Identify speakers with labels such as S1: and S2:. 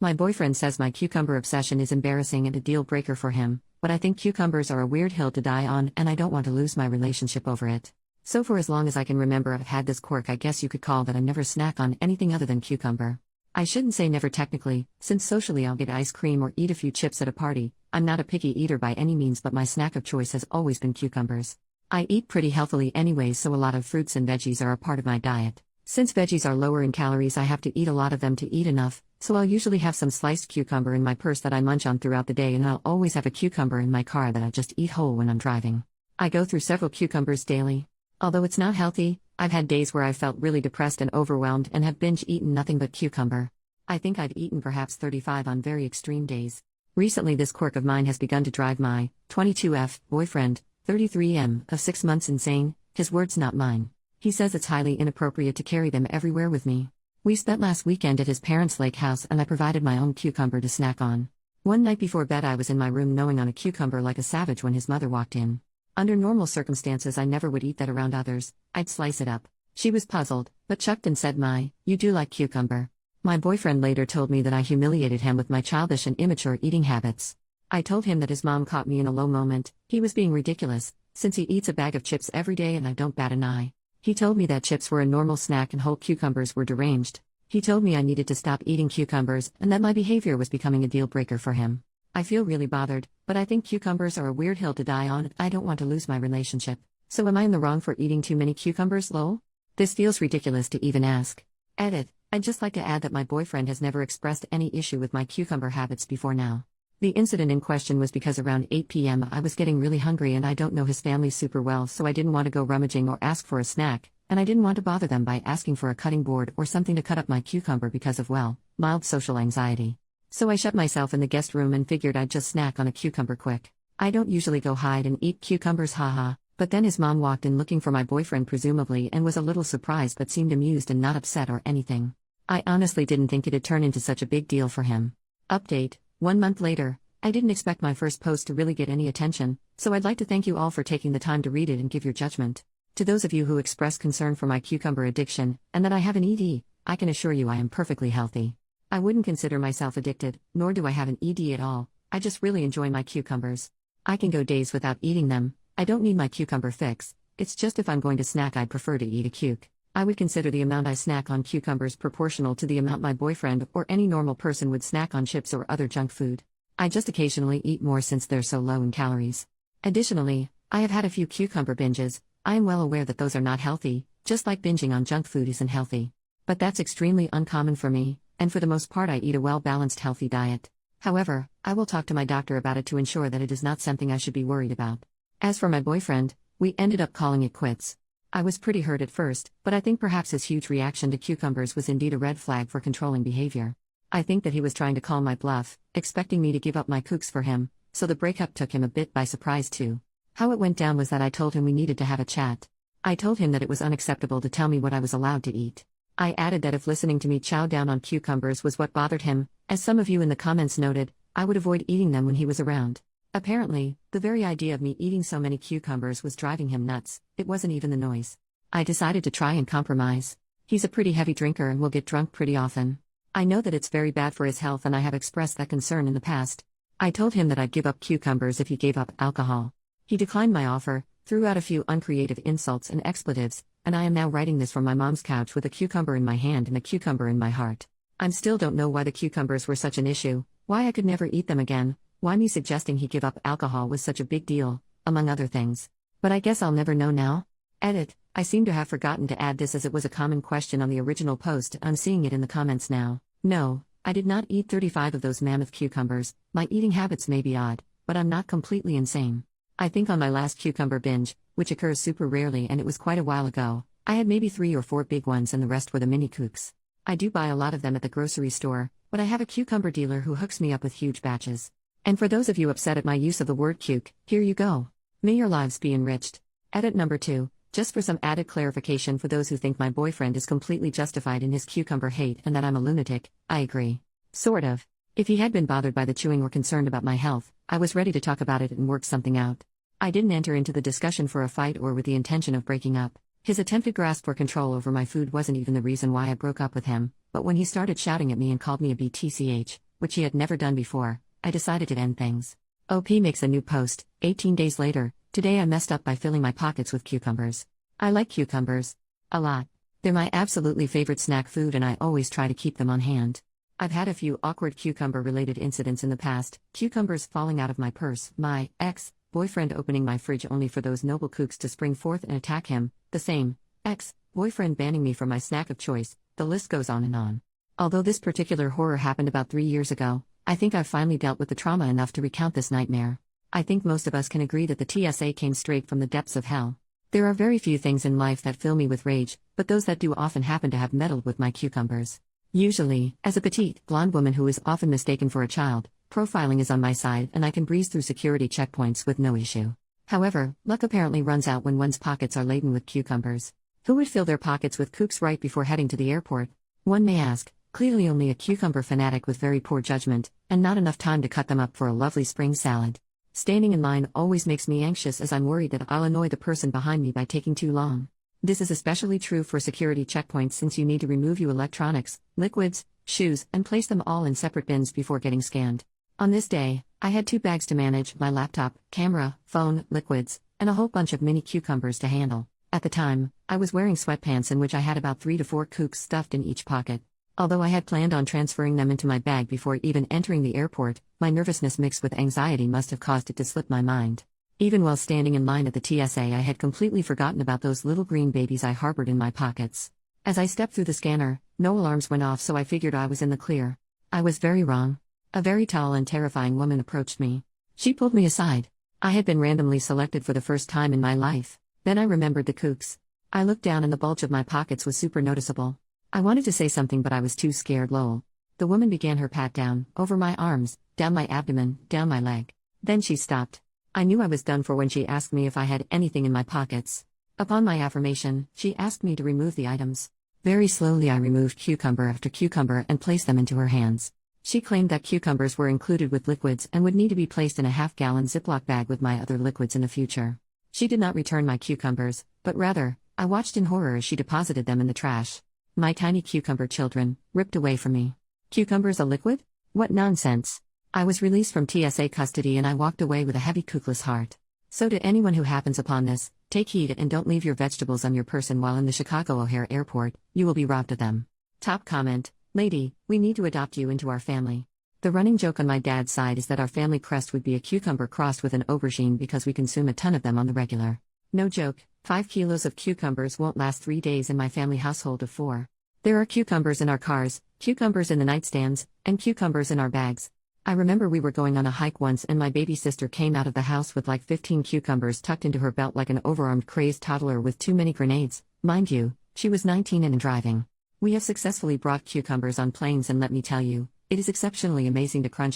S1: My boyfriend says my cucumber obsession is embarrassing and a deal breaker for him, but I think cucumbers are a weird hill to die on and I don't want to lose my relationship over it. So for as long as I can remember, I've had this quirk I guess you could call that I never snack on anything other than cucumber. I shouldn't say never technically, since socially I'll get ice cream or eat a few chips at a party. I'm not a picky eater by any means, but my snack of choice has always been cucumbers. I eat pretty healthily anyways, so a lot of fruits and veggies are a part of my diet. Since veggies are lower in calories, I have to eat a lot of them to eat enough, so I'll usually have some sliced cucumber in my purse that I munch on throughout the day, and I'll always have a cucumber in my car that I just eat whole when I'm driving. I go through several cucumbers daily. Although it's not healthy, I've had days where I felt really depressed and overwhelmed and have binge-eaten nothing but cucumber. I think I've eaten perhaps 35 on very extreme days. Recently this quirk of mine has begun to drive my 22F boyfriend, 33M, of 6 months insane, his words not mine. He says it's highly inappropriate to carry them everywhere with me. We spent last weekend at his parents' lake house and I provided my own cucumber to snack on. One night before bed I was in my room gnawing on a cucumber like a savage when his mother walked in. Under normal circumstances I never would eat that around others, I'd slice it up. She was puzzled, but chucked and said, "You do like cucumber." My boyfriend later told me that I humiliated him with my childish and immature eating habits. I told him that his mom caught me in a low moment. He was being ridiculous, since he eats a bag of chips every day and I don't bat an eye. He told me that chips were a normal snack and whole cucumbers were deranged. He told me I needed to stop eating cucumbers and that my behavior was becoming a deal breaker for him. I feel really bothered, but I think cucumbers are a weird hill to die on. I don't want to lose my relationship. So am I in the wrong for eating too many cucumbers, lol? This feels ridiculous to even ask. Edit. I'd just like to add that my boyfriend has never expressed any issue with my cucumber habits before now. The incident in question was because around 8 p.m. I was getting really hungry and I don't know his family super well, so I didn't want to go rummaging or ask for a snack, and I didn't want to bother them by asking for a cutting board or something to cut up my cucumber because of, mild social anxiety. So I shut myself in the guest room and figured I'd just snack on a cucumber quick. I don't usually go hide and eat cucumbers, haha. But then his mom walked in looking for my boyfriend presumably and was a little surprised but seemed amused and not upset or anything. I honestly didn't think it'd turn into such a big deal for him. Update: 1 month later. I didn't expect my first post to really get any attention, so I'd like to thank you all for taking the time to read it and give your judgment. To those of you who expressed concern for my cucumber addiction, and that I have an ED, I can assure you I am perfectly healthy. I wouldn't consider myself addicted, nor do I have an ED at all. I just really enjoy my cucumbers. I can go days without eating them. I don't need my cucumber fix. It's just if I'm going to snack I'd prefer to eat a cuke. I would consider the amount I snack on cucumbers proportional to the amount my boyfriend or any normal person would snack on chips or other junk food. I just occasionally eat more since they're so low in calories. Additionally, I have had a few cucumber binges. I am well aware that those are not healthy, just like binging on junk food isn't healthy. But that's extremely uncommon for me, and for the most part I eat a well-balanced healthy diet. However, I will talk to my doctor about it to ensure that it is not something I should be worried about. As for my boyfriend, we ended up calling it quits. I was pretty hurt at first, but I think perhaps his huge reaction to cucumbers was indeed a red flag for controlling behavior. I think that he was trying to call my bluff, expecting me to give up my kooks for him, so the breakup took him a bit by surprise too. How it went down was that I told him we needed to have a chat. I told him that it was unacceptable to tell me what I was allowed to eat. I added that if listening to me chow down on cucumbers was what bothered him, as some of you in the comments noted, I would avoid eating them when he was around. Apparently, the very idea of me eating so many cucumbers was driving him nuts. It wasn't even the noise. I decided to try and compromise. He's a pretty heavy drinker and will get drunk pretty often. I know that it's very bad for his health and I have expressed that concern in the past. I told him that I'd give up cucumbers if he gave up alcohol. He declined my offer, threw out a few uncreative insults and expletives, and I am now writing this from my mom's couch with a cucumber in my hand and a cucumber in my heart. I still don't know why the cucumbers were such an issue, why I could never eat them again, why me suggesting he give up alcohol was such a big deal, among other things. But I guess I'll never know now. Edit: I seem to have forgotten to add this as it was a common question on the original post. I'm seeing it in the comments now. No, I did not eat 35 of those mammoth cucumbers. My eating habits may be odd, but I'm not completely insane. I think on my last cucumber binge, which occurs super rarely and it was quite a while ago, I had maybe 3 or 4 big ones and the rest were the mini kooks. I do buy a lot of them at the grocery store, but I have a cucumber dealer who hooks me up with huge batches. And for those of you upset at my use of the word cuke, here you go. May your lives be enriched. Edit number 2. Just for some added clarification for those who think my boyfriend is completely justified in his cucumber hate and that I'm a lunatic, I agree. Sort of. If he had been bothered by the chewing or concerned about my health, I was ready to talk about it and work something out. I didn't enter into the discussion for a fight or with the intention of breaking up. His attempted grasp for control over my food wasn't even the reason why I broke up with him, but when he started shouting at me and called me a BTCH, which he had never done before, I decided to end things. OP makes a new post, 18 days later. Today I messed up by filling my pockets with cucumbers. I like cucumbers a lot. They're my absolutely favorite snack food and I always try to keep them on hand. I've had a few awkward cucumber-related incidents in the past, cucumbers falling out of my purse, my ex-boyfriend opening my fridge only for those noble kooks to spring forth and attack him, the same ex-boyfriend banning me from my snack of choice, the list goes on and on. Although this particular horror happened about 3 years ago, I think I've finally dealt with the trauma enough to recount this nightmare. I think most of us can agree that the TSA came straight from the depths of hell. There are very few things in life that fill me with rage, but those that do often happen to have meddled with my cucumbers. Usually, as a petite, blonde woman who is often mistaken for a child, profiling is on my side and I can breeze through security checkpoints with no issue. However, luck apparently runs out when one's pockets are laden with cucumbers. Who would fill their pockets with kooks right before heading to the airport? One may ask, clearly only a cucumber fanatic with very poor judgment, and not enough time to cut them up for a lovely spring salad. Standing in line always makes me anxious as I'm worried that I'll annoy the person behind me by taking too long. This is especially true for security checkpoints since you need to remove your electronics, liquids, shoes, and place them all in separate bins before getting scanned. On this day, I had 2 bags to manage: my laptop, camera, phone, liquids, and a whole bunch of mini cucumbers to handle. At the time, I was wearing sweatpants in which I had about 3 to 4 kooks stuffed in each pocket. Although I had planned on transferring them into my bag before even entering the airport, my nervousness mixed with anxiety must have caused it to slip my mind. Even while standing in line at the TSA, I had completely forgotten about those little green babies I harbored in my pockets. As I stepped through the scanner, no alarms went off, so I figured I was in the clear. I was very wrong. A very tall and terrifying woman approached me. She pulled me aside. I had been randomly selected for the first time in my life. Then I remembered the kooks. I looked down and the bulge of my pockets was super noticeable. I wanted to say something but I was too scared. Lol. The woman began her pat down, over my arms, down my abdomen, down my leg. Then she stopped. I knew I was done for when she asked me if I had anything in my pockets. Upon my affirmation, she asked me to remove the items. Very slowly I removed cucumber after cucumber and placed them into her hands. She claimed that cucumbers were included with liquids and would need to be placed in a half-gallon Ziploc bag with my other liquids in the future. She did not return my cucumbers, but rather, I watched in horror as she deposited them in the trash. My tiny cucumber children, ripped away from me. Cucumbers a liquid? What nonsense. I was released from TSA custody and I walked away with a heavy kookless heart. So to anyone who happens upon this, take heed and don't leave your vegetables on your person while in the Chicago O'Hare Airport, you will be robbed of them. Top comment: lady, we need to adopt you into our family. The running joke on my dad's side is that our family crest would be a cucumber crossed with an aubergine because we consume a ton of them on the regular. No joke, 5 kilos of cucumbers won't last 3 days in my family household of 4. There are cucumbers in our cars, cucumbers in the nightstands, and cucumbers in our bags. I remember we were going on a hike once and my baby sister came out of the house with like 15 cucumbers tucked into her belt like an overarmed crazed toddler with too many grenades. Mind you, she was 19 and driving. We have successfully brought cucumbers on planes and let me tell you, it is exceptionally amazing to crunch